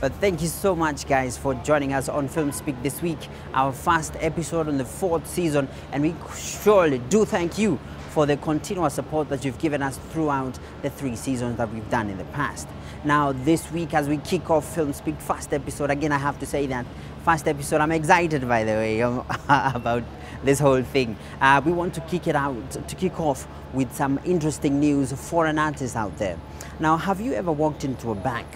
But thank you so much, guys, for joining us on Film Speak this week, our first episode on the 4th season. And we surely do thank you for the continuous support that you've given us throughout the 3 seasons that we've done in the past. Now, this week, as we kick off Film Speak first episode, again, I have to say that first episode, I'm excited, by the way, about this whole thing. We want to kick off with some interesting news for an artist out there. Now, have you ever walked into a bank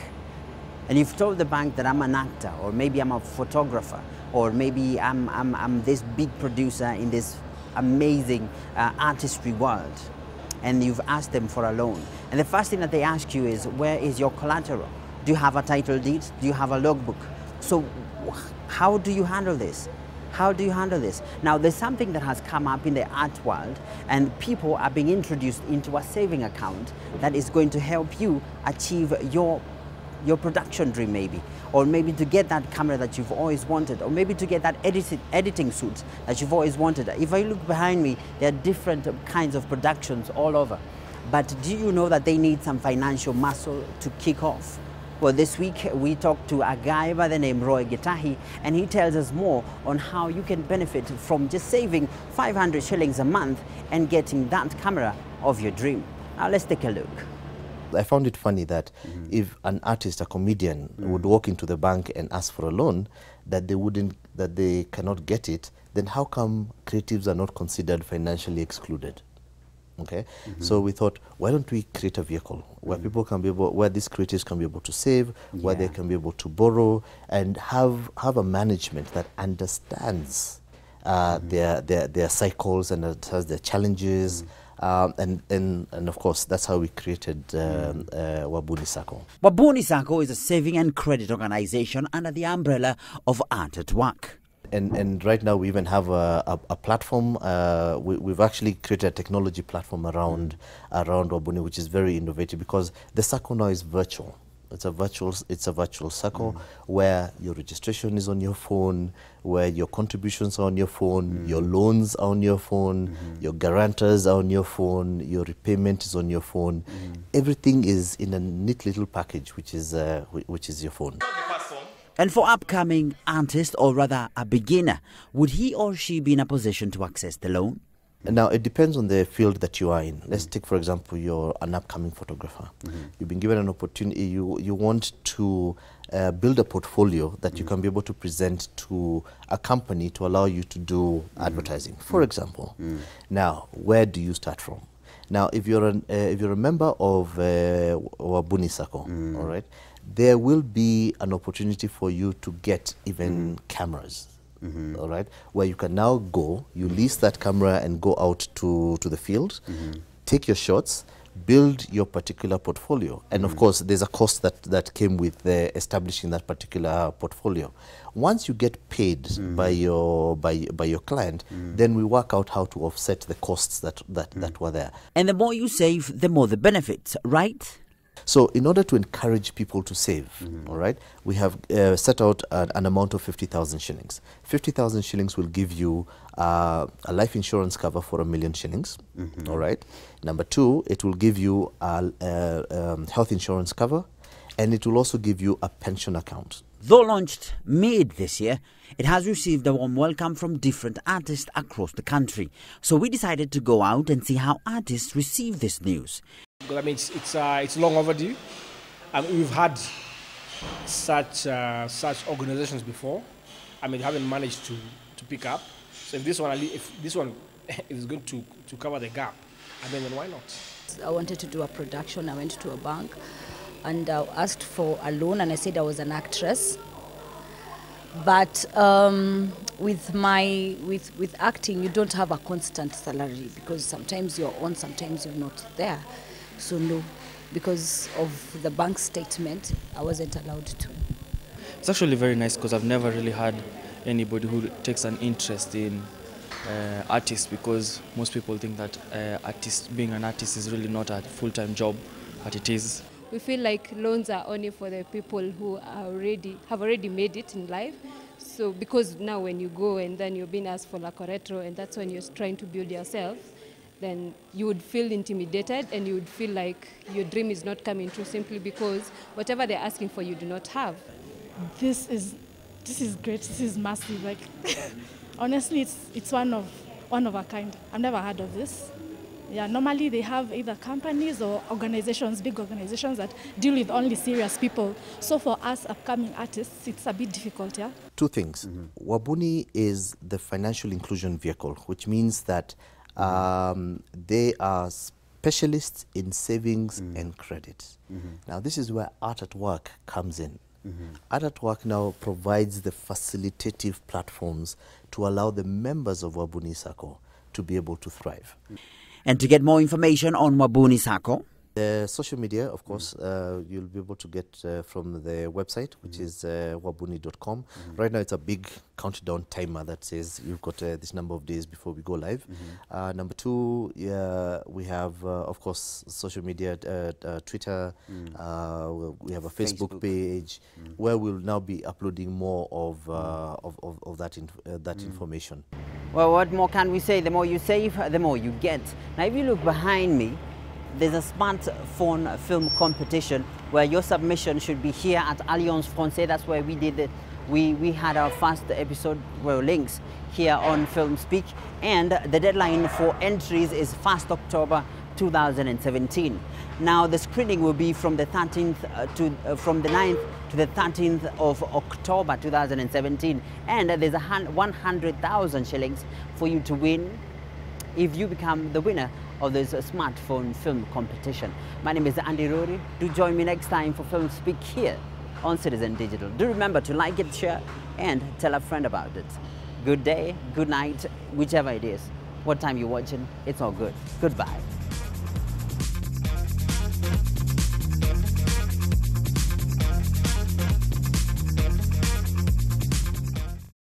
and you've told the bank that I'm an actor, or maybe I'm a photographer, or maybe I'm this big producer in this amazing artistry world, and you've asked them for a loan, and the first thing that they ask you is, where is your collateral? Do you have a title deed? Do you have a logbook? So how do you handle this? How do you handle this? Now, there's something that has come up in the art world, and people are being introduced into a saving account that is going to help you achieve your production dream, maybe, or maybe to get that camera that you've always wanted, or maybe to get that editing suit that you've always wanted. If I look behind me, there are different kinds of productions all over. But do you know that they need some financial muscle to kick off? Well, this week we talked to a guy by the name Roy Gitahi, and he tells us more on how you can benefit from just saving 500 shillings a month and getting that camera of your dream. Now let's take a look. I found it funny that if an artist, a comedian, would walk into the bank and ask for a loan, that they cannot get it, then how come creatives are not considered financially excluded? Okay, so we thought, why don't we create a vehicle where people can be able, where these creatives can be able to save, where they can be able to borrow, and have a management that understands their cycles and understands their challenges. And of course, that's how we created Wabunii Sacco. Wabunii Sacco is a saving and credit organization under the umbrella of Art at Work. And right now we even have a platform. We've actually created a technology platform around Wabunii, which is very innovative, because the Sacco now is virtual. It's a virtual Sacco where your registration is on your phone, where your contributions are on your phone, your loans are on your phone, your guarantors are on your phone, your repayment is on your phone. Everything is in a neat little package, which is your phone. And for upcoming artist, or rather a beginner, would he or she be in a position to access the loan? Now, it depends on the field that you are in. Let's take, for example, you're an upcoming photographer. You've been given an opportunity. You want to build a portfolio that you can be able to present to a company to allow you to do advertising, for example. Now, where do you start from? Now, if you're a member of Wabunii Sacco, all right, there will be an opportunity for you to get even cameras. All right, where you can now go, you lease that camera and go out to the field, take your shots, build your particular portfolio. And of course, there's a cost that came with establishing that particular portfolio. Once you get paid by your client, then we work out how to offset the costs that were there. And the more you save, the more the benefits, right? So in order to encourage people to save, all right, we have set out an amount of 50,000 shillings. 50,000 shillings will give you a life insurance cover for 1,000,000 shillings, all right. Number 2, it will give you a health insurance cover, and it will also give you a pension account. Though launched mid this year, it has received a warm welcome from different artists across the country. So we decided to go out and see how artists receive this news. I mean, it's long overdue. We've had such organizations before. I mean, haven't managed to pick up. So if this one is going to cover the gap, I mean, then why not? I wanted to do a production. I went to a bank and I asked for a loan, and I said I was an actress. But with acting, you don't have a constant salary, because sometimes you're on, sometimes you're not there. So no, because of the bank statement, I wasn't allowed to. It's actually very nice, because I've never really had anybody who takes an interest in artists, because most people think that being an artist is really not a full-time job, but it is. We feel like loans are only for the people who have already made it in life. So because now when you go and then you're being asked for la collateral, and that's when you're trying to build yourself, then you would feel intimidated and you would feel like your dream is not coming true simply because whatever they're asking for you do not have. this is great. This is massive. Like, honestly, it's one of a kind. I've never heard of this. Yeah, normally they have either companies or organizations, big organizations that deal with only serious people. So for us upcoming artists, it's a bit difficult, yeah? Two things. Wabunii is the financial inclusion vehicle, which means that they are specialists in savings and credit. Now, this is where Art at Work comes in. Art at Work now provides the facilitative platforms to allow the members of Wabunii Sacco to be able to thrive. And to get more information on Wabunii Sacco, the social media, of course, you'll be able to get from the website, which is wabunii.com. Right now, it's a big countdown timer that says you've got this number of days before we go live. Number two, we have, of course, social media, Twitter. We have a Facebook page where we'll now be uploading more of that information. well, what more can we say? The more you save, the more you get. Now, if you look behind me, there's a smartphone film competition where your submission should be here at Alliance Française. That's where we did it. We had our first episode, well, links here on Film Speak, and the deadline for entries is 1st October 2017. Now the screening will be from the 13th from the 9th to the 13th of October 2017, and there's 100,000 shillings for you to win if you become the winner of this smartphone film competition. My name is Andy Rory. Do join me next time for Film Speak here on Citizen Digital. Do remember to like it, share, and tell a friend about it. Good day, good night, whichever it is. What time you're watching, it's all good. Goodbye.